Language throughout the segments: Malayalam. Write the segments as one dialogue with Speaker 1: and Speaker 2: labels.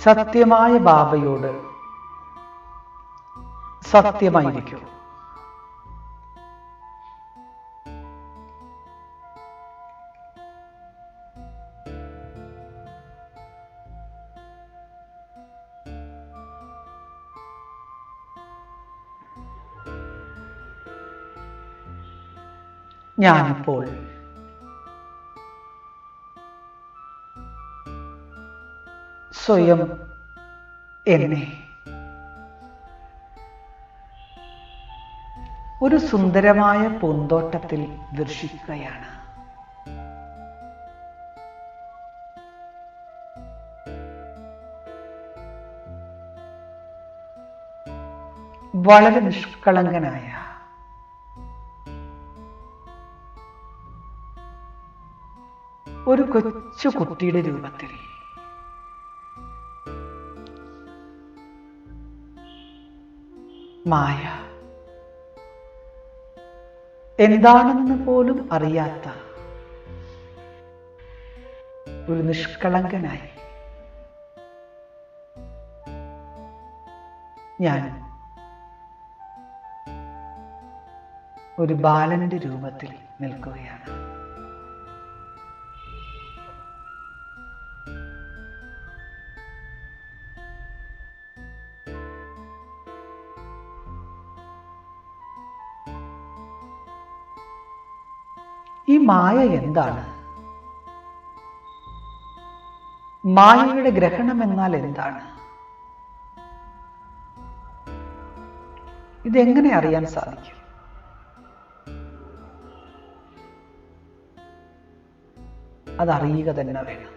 Speaker 1: സത്യമായ ബാബയോട് സത്യമായിരിക്കൂ. ഞാനിപ്പോൾ സ്വയം എന്നെ ഒരു സുന്ദരമായ പൂന്തോട്ടത്തിൽ ദർശിക്കുകയാണ്. വളരെ നിഷ്കളങ്കനായ ഒരു കൊച്ചു കുട്ടിയുടെ രൂപത്തിൽ മായ എന്താണെന്ന് പോലും അറിയാത്ത ഒരു നിഷ്കളങ്കനായി ഞാൻ ഒരു ബാലന്റെ രൂപത്തിൽ നിൽക്കുകയാണ്. ഈ മായ എന്താണ്? മായയുടെ ഗ്രഹണം എന്നാൽ എന്താണ്? ഇതെങ്ങനെ അറിയാൻ സാധിക്കും? അതറിയുക തന്നെ വേണം.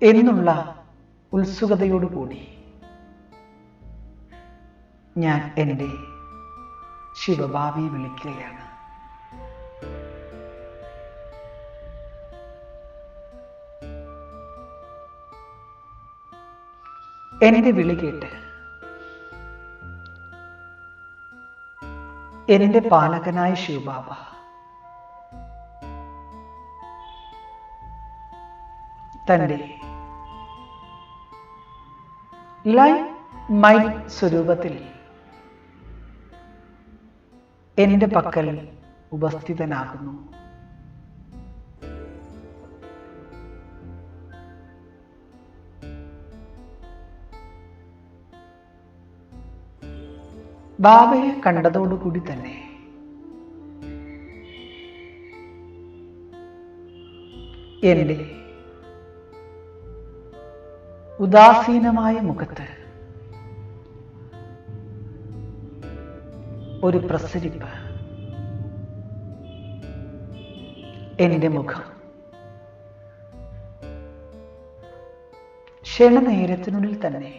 Speaker 1: എന്നുള്ള ഉത്സുകതയോടുകൂടി ഞാൻ എൻ്റെ ശിവഭാവിയെ വിളിക്കുകയാണ്. എൻ്റെ വിളി കേട്ട് എൻ്റെ പാലകനായ ശിവബാബ തൻ്റെ ലൈറ്റ് മൈറ്റ് സ്വരൂപത്തിൽ എൻ്റെ പക്കൽ ഉപസ്ഥിതനാകുന്നു. ബാബയെ കണ്ടതോടുകൂടി തന്നെ എൻ്റെ ഉദാസീനമായ മുഖത്ത് ഒരു പ്രസരിപ്പ്, എൻ്റെ മുഖം ക്ഷണനേരത്തിനുള്ളിൽ തന്നെ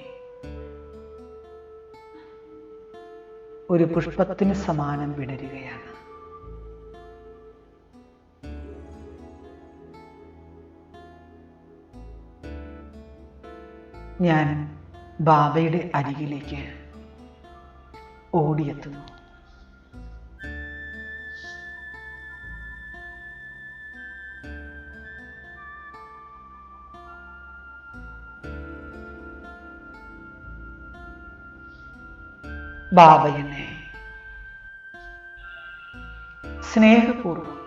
Speaker 1: ഒരു പുഷ്പത്തിന് സമാനം വിടരുകയാണ്. ഞാൻ ബാബയുടെ അരികിലേക്ക് ഓടിയെത്തുന്നു. ബാബ എന്നെ സ്നേഹപൂർവം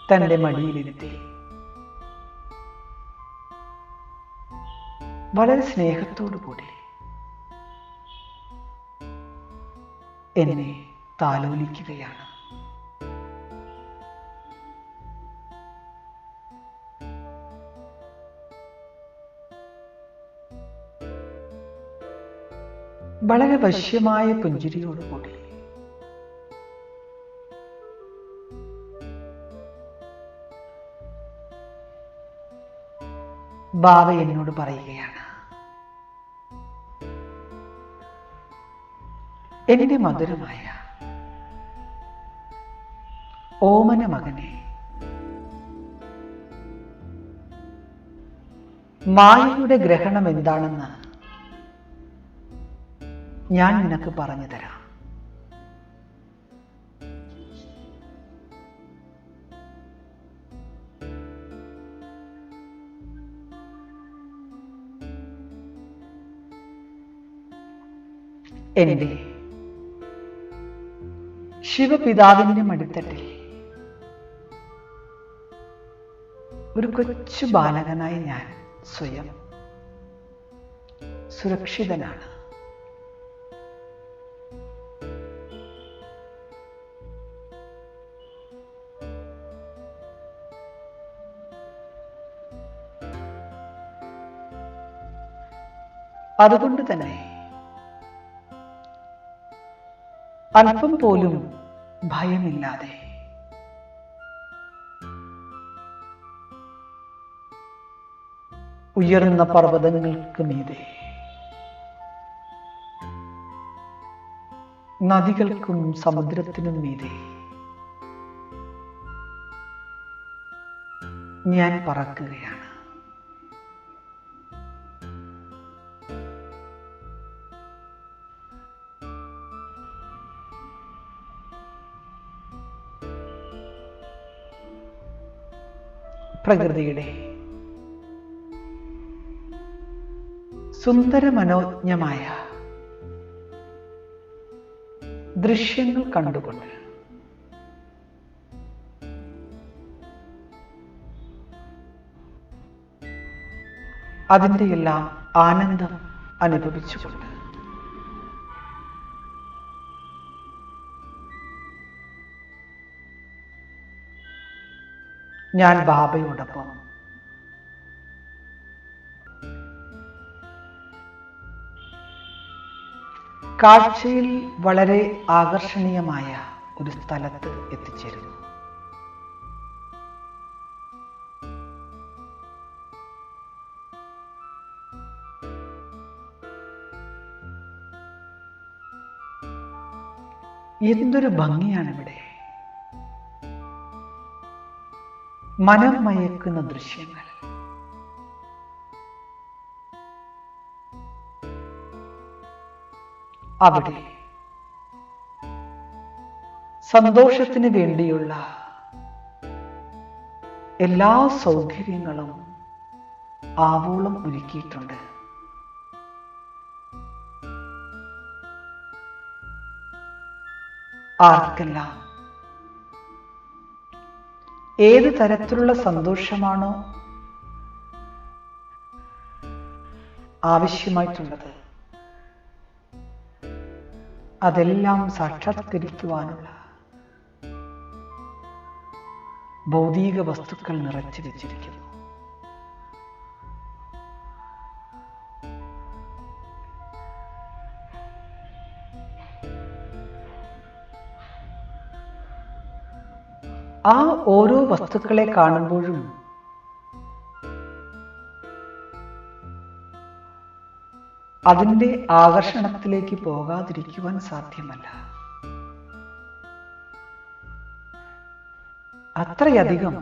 Speaker 1: തൻ്റെ മടിയിലിരുത്തി വളരെ സ്നേഹത്തോടുകൂടി എന്നെ താലോലിക്കുകയാണ്. വളരെ വശ്യമായ പുഞ്ചിരിയോടുകൂടി ബാബ എന്നോട് പറയുകയാണ്, എൻ്റെ മധുരമായ ഓമന മകനെ, മായയുടെ ഗ്രഹണം എന്താണെന്ന് ഞാൻ നിനക്ക് പറഞ്ഞു തരാം. എൻ്റെ ശിവപിതാവിൻ്റെ മടിത്തട്ടിൽ ഒരു കൊച്ചു ബാലകനായി ഞാൻ സ്വയം സുരക്ഷിതനാണ്. അതുകൊണ്ട് തന്നെ അല്പം പോലും ഭയമില്ലാതെ ഉയർന്ന പർവ്വതങ്ങൾക്ക് മീതെ, നദികൾക്കും സമുദ്രത്തിനും മീതെ ഞാൻ പറക്കുകയാണ്. പ്രകൃതിയുടെ സുന്ദരമനോജ്ഞമായ ദൃശ്യങ്ങൾ കണ്ടുകൊണ്ട് അതിൻ്റെ എല്ലാം ആനന്ദം അനുഭവിച്ചുകൊണ്ട് ഞാൻ ബാബയോടൊപ്പം കാഴ്ചയിൽ വളരെ ആകർഷണീയമായ ഒരു സ്ഥലത്ത് എത്തിച്ചേരുന്നു. എന്തൊരു ഭംഗിയാണിവിടെ! മനം മയക്കുന്ന ദൃശ്യങ്ങൾ. അവിടെ സന്തോഷത്തിന് വേണ്ടിയുള്ള എല്ലാ സൗകര്യങ്ങളും ആവോളം ഒരുക്കിയിട്ടുണ്ട്. ആർക്കെല്ലാം ഏത് തരത്തിലുള്ള സന്തോഷമാണോ ആവശ്യമായിട്ടുള്ളത് അതെല്ലാം സാക്ഷാത്കരിക്കുവാനുള്ള ഭൗതിക വസ്തുക്കൾ നിറച്ചു വെച്ചിരിക്കുന്നു. ആ ഓരോ വസ്തുക്കളെ കാണുമ്പോഴും അതിൻ്റെ ആകർഷണത്തിലേക്ക് പോകാതിരിക്കുവാൻ സാധ്യമല്ല. അത്രയധികം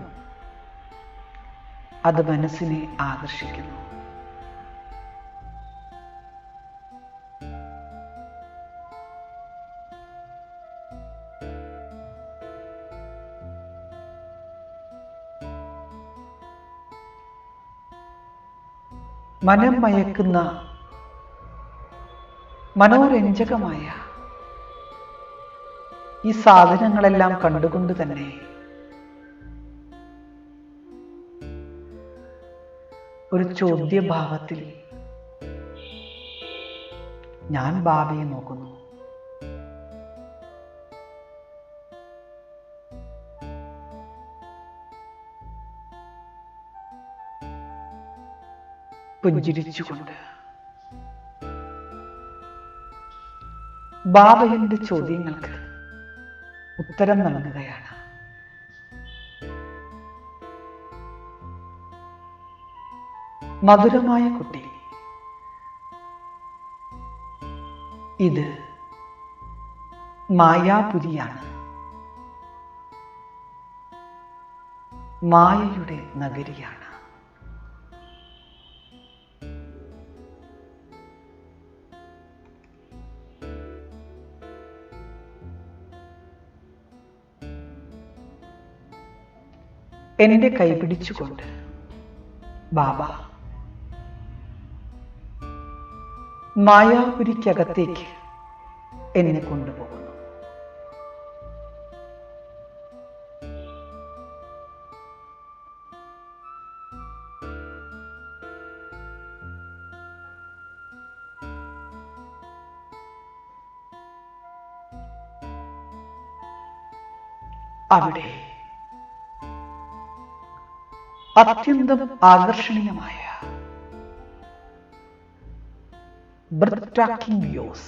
Speaker 1: അത് മനസ്സിനെ ആകർഷിക്കുന്നു. മനം മയക്കുന്ന മനോരഞ്ജകമായ ഈ സാധനങ്ങളെല്ലാം കണ്ടുകൊണ്ട് തന്നെ ഒരു ചോദ്യഭാവത്തിൽ ഞാൻ ബാബയെ നോക്കുന്നു. പുഞ്ചിരിച്ചുകൊണ്ട് ബാബ എന്റെ ചോദ്യങ്ങൾക്ക് ഉത്തരം നൽകുകയാണ്. മധുരമായ കുട്ടി, ഇത് മായാപുരിയാണ്, മായയുടെ നഗരിയാണ്. എന്റെ കൈപിടിച്ചുകൊണ്ട് ബാബ മായാപുരിക്കകത്തേക്ക് എന്നെ കൊണ്ടുപോകുന്നു. അവിടെ അത്യന്തം ആകർഷണീയമായ breathtaking views,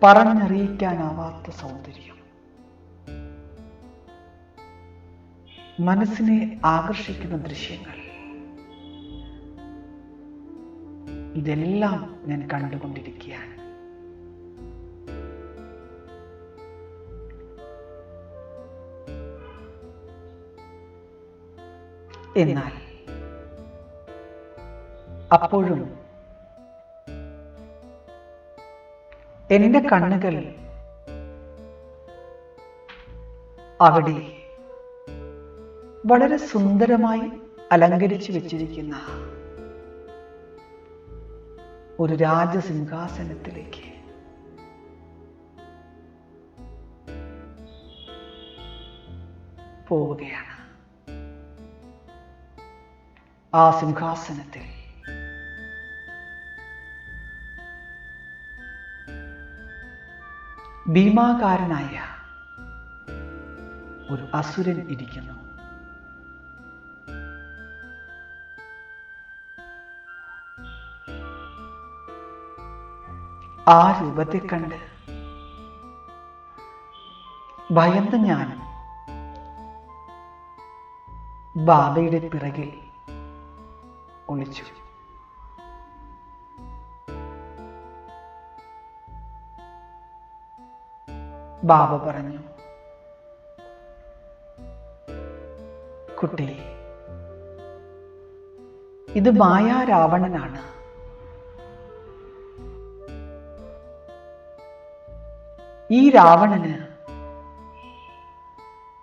Speaker 1: പറഞ്ഞറിയിക്കാനാവാത്ത സൗന്ദര്യം, മനസ്സിനെ ആകർഷിക്കുന്ന ദൃശ്യങ്ങൾ, ഇതെല്ലാം ഞാൻ കണ്ടുകൊണ്ടിരിക്കുകയാണ്. എന്നാൽ അപ്പോഴും എൻ്റെ കണ്ണുകൾ അവിടെ വളരെ സുന്ദരമായി അലങ്കരിച്ചു വെച്ചിരിക്കുന്ന ഒരു രാജസിംഹാസനത്തിലേക്ക് പോവുകയാണ്. ആ സിംഹാസനത്തിൽ ഭീമാകാരനായ ഒരു അസുരൻ ഇരിക്കുന്നു. ആ രൂപത്തെ കണ്ട് ഭയന്ന് ഞാൻ ബാബയുടെ പിറകിൽ ഒളിച്ചു. ബാബ പറഞ്ഞു, കുട്ടി, ഇത് മായാരാവണനാണ്. ഈ രാവണന്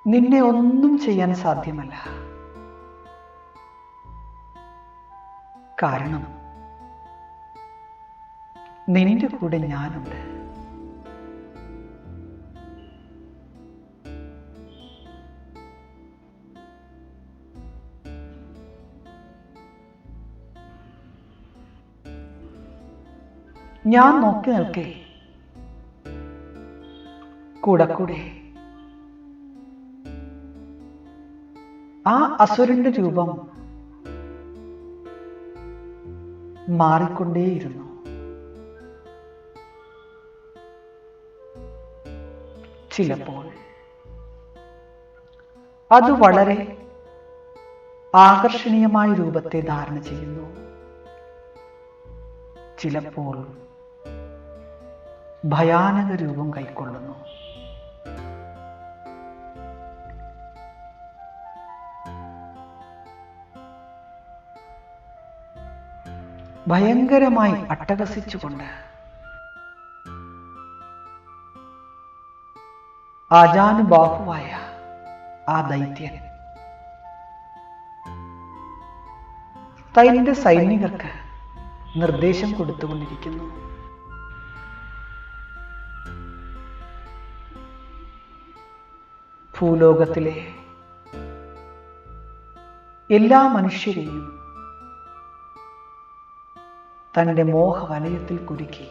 Speaker 1: നിന്നെ ഒന്നും ചെയ്യാൻ സാധ്യമല്ല. കാരണം നിന്റെ കൂടെ ഞാനുണ്ട്. ഞാൻ നോക്കി നിൽക്കെ കൂടെ ആ അസുരന്റെ രൂപം മാറിക്കൊണ്ടേയിരുന്നു. ചിലപ്പോൾ അത് വളരെ ആകർഷണീയമായ രൂപത്തെ ധാരണ ചെയ്യുന്നു. ചിലപ്പോൾ ഭയാനക രൂപം കൈക്കൊള്ളുന്നു. ഭയങ്കരമായി അട്ടഹസിച്ചുകൊണ്ട് ആജാനുബാഹുവായ ആ ദൈത്യൻ തന്റെ സൈനികർക്ക് നിർദ്ദേശം കൊടുത്തുകൊണ്ടിരിക്കുന്നു. ഭൂലോകത്തിലെ എല്ലാ മനുഷ്യരെയും തന്റെ മോഹവലയത്തിൽ കുരുക്കി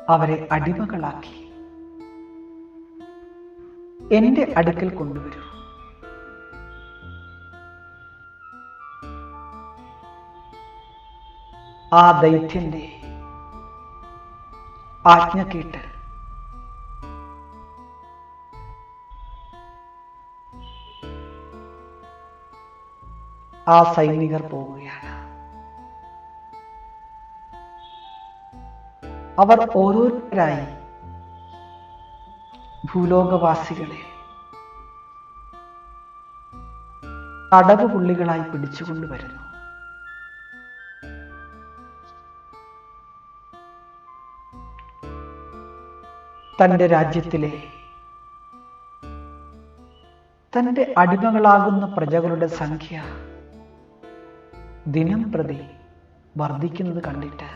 Speaker 1: അവരെ അടിമകളാക്കി എന്റെ അടുക്കൽ കൊണ്ടുവരൂ. ആ ദൈത്യന്റെ ആജ്ഞ കേട്ട് ആ സൈനികർ പോവുകയാണ്. അവർ ഓരോരുത്തരായി ഭൂലോകവാസികളെ തടവുപുള്ളികളായി പിടിച്ചുകൊണ്ടുവരുന്നു. തന്റെ രാജ്യത്തിലെ തന്റെ അടിമകളാകുന്ന പ്രജകളുടെ സംഖ്യ ദിനം പ്രതി വർദ്ധിക്കുന്നത് കണ്ടിട്ട്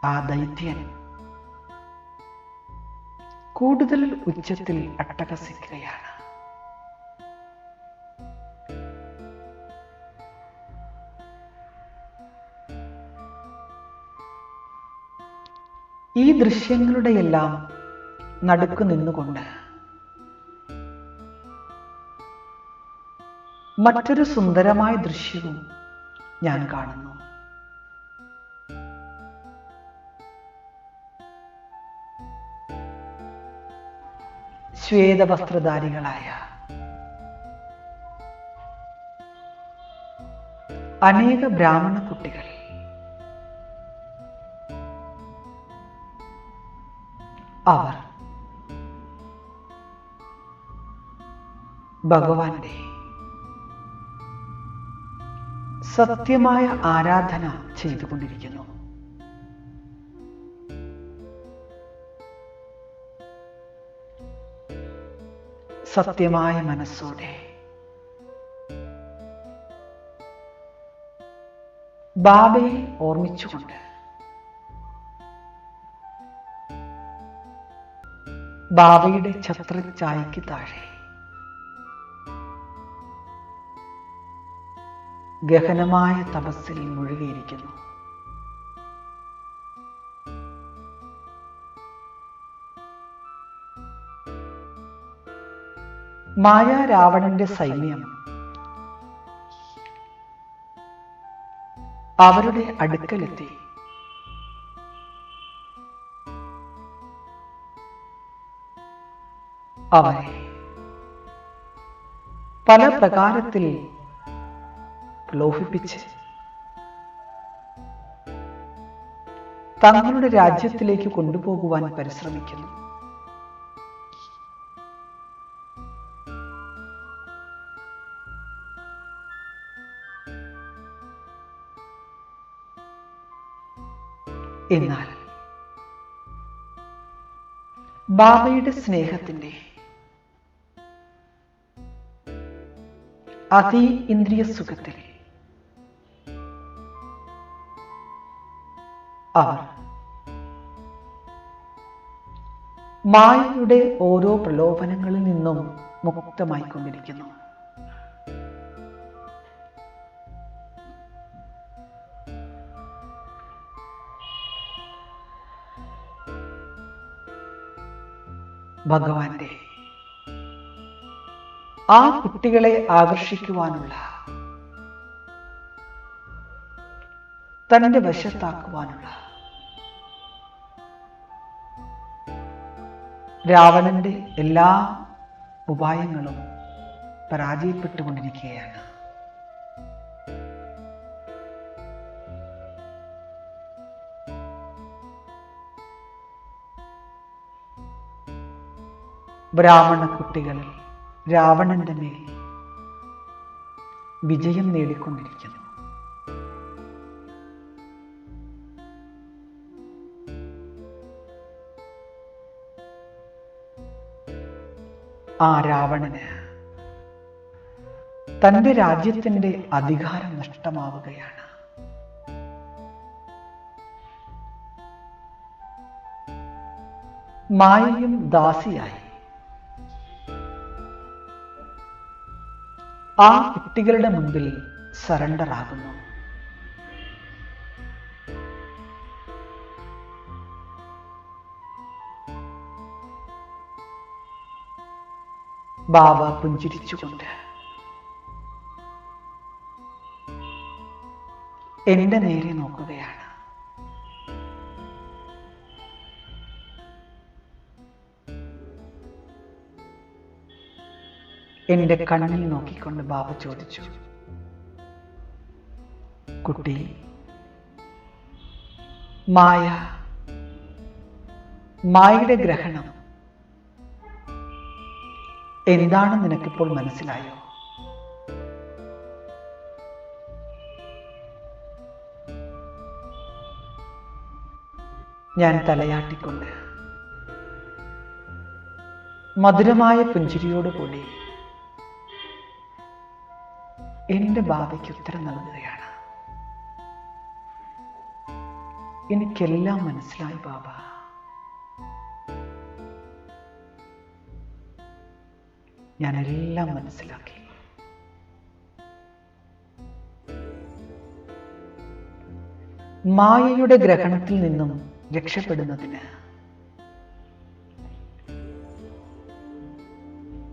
Speaker 1: ആ ദൈത്യൻ കൂടുതൽ ഉച്ചത്തിൽ അട്ടഹസിക്കുകയാണ്. ഈ ദൃശ്യങ്ങളുടെയെല്ലാം നടുക്ക് നിന്നുകൊണ്ട് മറ്റൊരു സുന്ദരമായ ദൃശ്യവും ഞാൻ കാണുന്നു. ശ്വേതവസ്ത്രധാരികളായ അനേക ബ്രാഹ്മണ കുട്ടികൾ അവർ ഭഗവാന്റെ സത്യമായ ആരാധന ചെയ്തുകൊണ്ടിരിക്കുന്നു. സത്യമായ മനസ്സോടെ ബാബയെ ഓർമ്മിച്ചുകൊണ്ട് ബാബയുടെ ഛത്രഛായയ്ക്ക് താഴെ ഗഹനമായ തപസ്സിൽ മുഴുകിയിരിക്കുന്നു. മായാരാവണന്റെ സൈന്യം അവരുടെ അടുക്കലെത്തി അവരെ പല പ്രകാരത്തിൽ പ്രലോഭിപ്പിച്ച് തങ്ങളുടെ രാജ്യത്തിലേക്ക് കൊണ്ടുപോകുവാൻ പരിശ്രമിക്കുന്നു. എന്നാൽ ബാബയുടെ സ്നേഹത്തിന്റെ ഇന്ദ്രിയ സുഖത്തിൽ അവർ മായയുടെ ഓരോ പ്രലോഭനങ്ങളിൽ നിന്നും മുക്തമായിക്കൊണ്ടിരിക്കുന്നു. ഭഗവാന്റെ ആ കുട്ടികളെ ആകർഷിക്കുവാനുള്ള, തന്റെ വശത്താക്കുവാനുള്ള രാവണന്റെ എല്ലാ ഉപായങ്ങളും പരാജയപ്പെട്ടുകൊണ്ടിരിക്കുകയാണ്. ബ്രാഹ്മണ കുട്ടികൾ രാവണന്റെ മേൽ വിജയം നേടിക്കൊണ്ടിരിക്കുന്നു. ആ രാവണന് തന്റെ രാജ്യത്തിന്റെ അധികാരം നഷ്ടമാവുകയാണ്. മായയും ദാസിയായി ആ കുട്ടികളുടെ മുമ്പിൽ സറണ്ടർ ആകുന്നു. ബാബ പുഞ്ചിരിച്ചുകൊണ്ട് എന്റെ നേരെ നോക്കുകയാണ്. എന്റെ കണ്ണിൽ നോക്കിക്കൊണ്ട് ബാബ ചോദിച്ചു, കുട്ടി, മായയുടെ ഗ്രഹണം എന്താണെന്ന് നിനക്കിപ്പോൾ മനസ്സിലായോ? ഞാൻ തലയാട്ടിക്കൊണ്ട് മധുരമായ പുഞ്ചിരിയോടുകൂടി എന്റെ ബാബയ്ക്ക് ഉത്തരം നൽകുകയാണ്. എനിക്കെല്ലാം മനസ്സിലായി ബാബ. ഞാനെല്ലാം മനസ്സിലാക്കി. മായയുടെ ഗ്രഹണത്തിൽ നിന്നും രക്ഷപ്പെടുന്നതിന്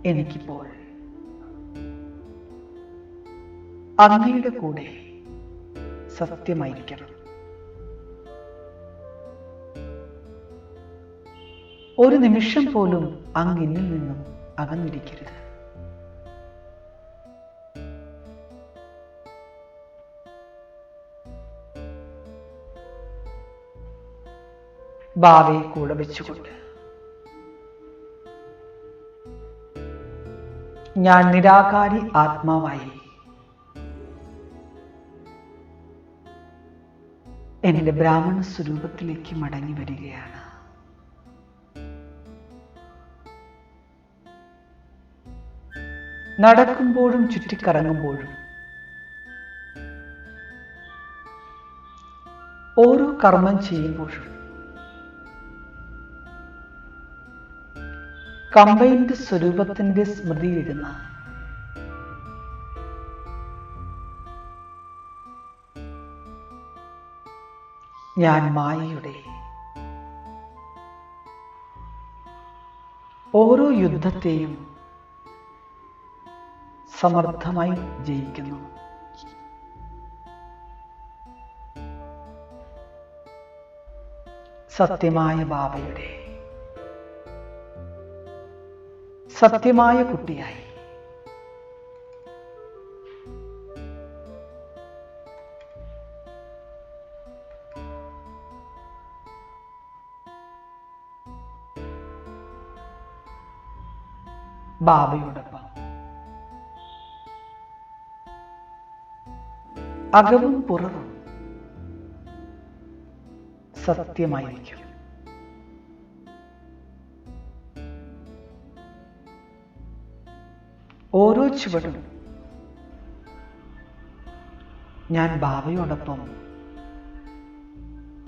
Speaker 1: എനിക്കിപ്പോൾ അങ്ങയുടെ കൂടെ സത്യമായിരിക്കണം. ഒരു നിമിഷം പോലും അങ്ങിന്നിൽ നിന്നും അകന്നിരിക്കരുത്. ബാവയെ കൂടെ വെച്ചുകൊണ്ട് ഞാൻ നിരാകാരി ആത്മാവായി എന്റെ ബ്രാഹ്മണ സ്വരൂപത്തിലേക്ക് മടങ്ങി വരികയാണ്. നടക്കുമ്പോഴും ചുറ്റിക്കറങ്ങുമ്പോഴും ഓരോ കർമ്മം ചെയ്യുമ്പോഴും കമ്പൈൻഡ് സ്വരൂപത്തിന്റെ സ്മൃതിയിടുന്ന ഞാൻ മായയുടെ ഓരോ യുദ്ധത്തെയും സമർത്ഥമായി ജയിക്കുന്നു. സത്യമായ ബാബയുടെ സത്യമായ കുട്ടിയായി ബാബയോടൊപ്പം അകവും പുറവും സത്യമായിരിക്കും. ഓരോ ചുവടും ഞാൻ ബാബയോടൊപ്പം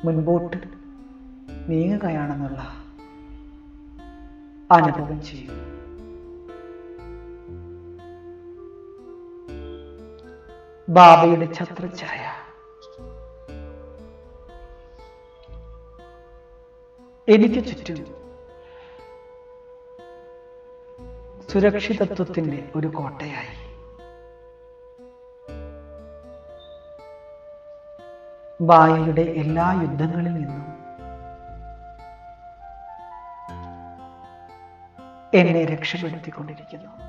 Speaker 1: മുൻപോട്ട് നീങ്ങുകയാണെന്നുള്ള അനുഭവം ചെയ്യും. ബാബയുടെ ഛത്രഛായ എനിക്ക് ചുറ്റും സുരക്ഷിതത്വത്തിന്റെ ഒരു കോട്ടയായി. ബായയുടെ എല്ലാ യുദ്ധങ്ങളിൽ നിന്നും എന്നെ രക്ഷപ്പെടുത്തിക്കൊണ്ടിരിക്കുന്നു.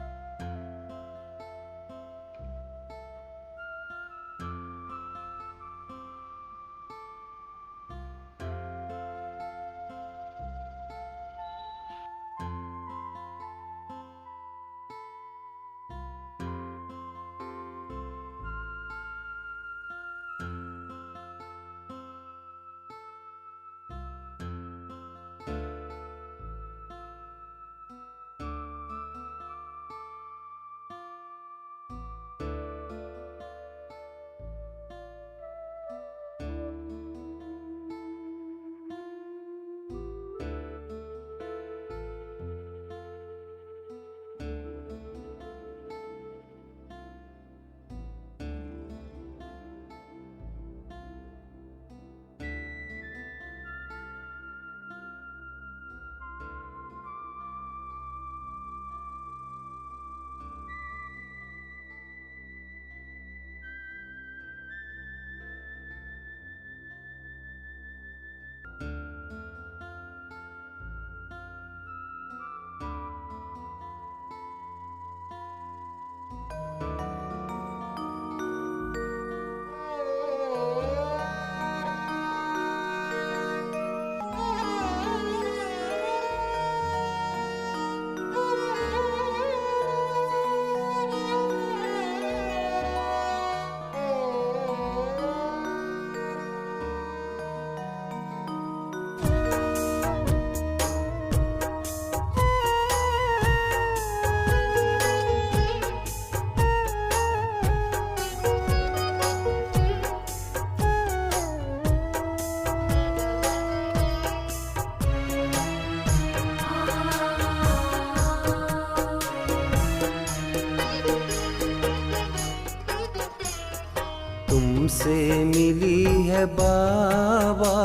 Speaker 2: तुमसे मिली है बाबा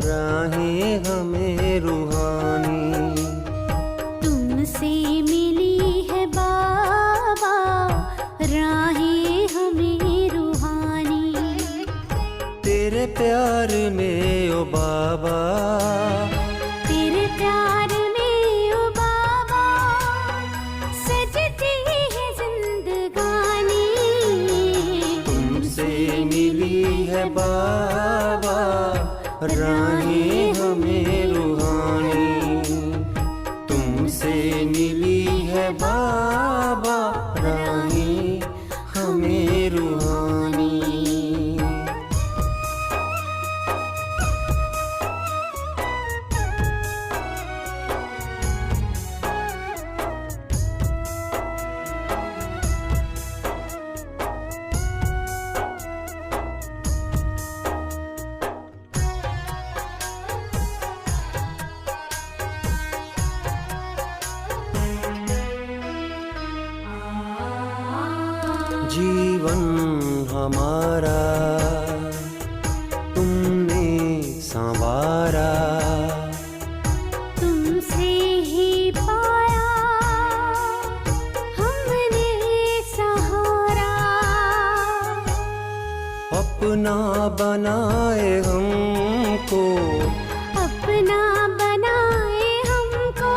Speaker 2: राहें हमें रूहानी,
Speaker 3: तुमसे मिली है बाबा राहें हमें रूहानी।
Speaker 2: तेरे प्यार में ओ बाबा,
Speaker 3: तेरे प्यार में ओ बाबा सजती है जिंदगानी।
Speaker 2: तुमसे मिली है बाबा राहें हमें रूहानी, तुमसे मिली है बाबा राहें हमें रूहानी। जीवन हमारा तुमने संवारा,
Speaker 3: तुमसे ही पाया हमने सहारा।
Speaker 2: अपना बनाए हमको,
Speaker 3: अपना बनाए हमको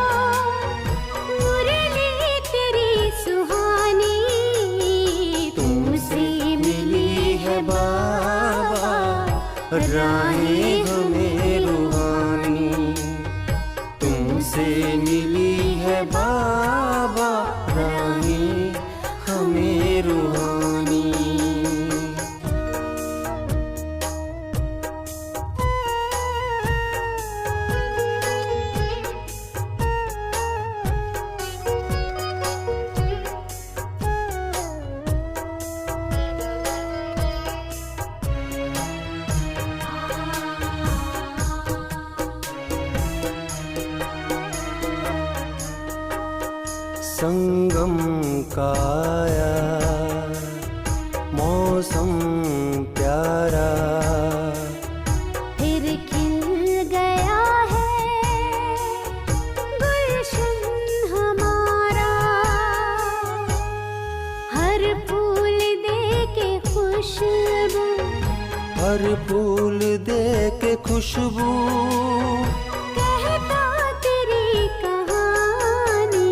Speaker 3: मुरली तेरी सुहानी। तुमसे मिली है बाबा
Speaker 2: राहें हमें रूहानी, तुमसे मिली है बाबा राहें हमें रूहानी। संगम का आया मौसम प्यारा,
Speaker 3: फिर खिल गया है गुलशन हमारा। हर फूल दे के खुशबू,
Speaker 2: हर फूल दे के खुशबू,
Speaker 3: कहता तेरी कहानी।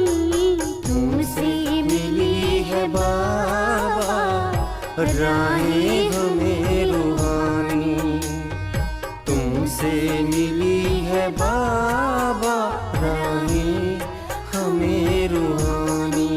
Speaker 3: तुमसे मिली है बाबा
Speaker 2: राहें हमें रूहानी, तुमसे मिली है बाबा राहें हमें रूहानी।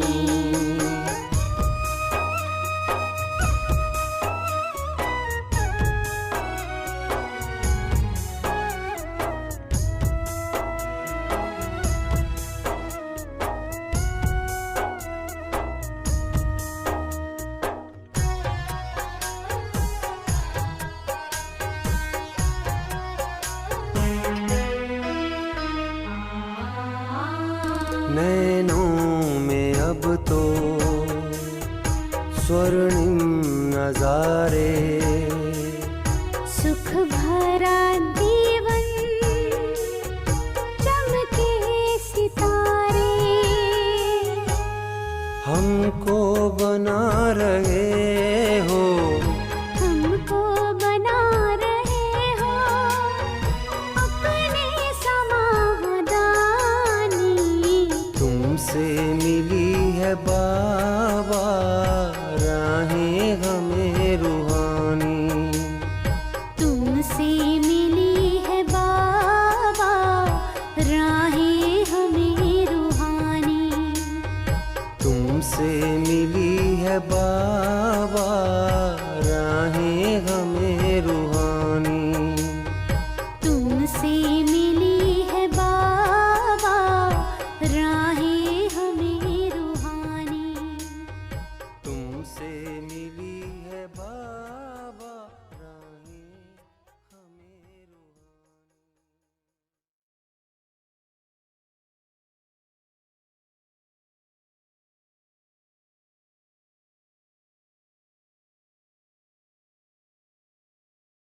Speaker 2: नैनों में अब तो स्वर्णिम नजारे,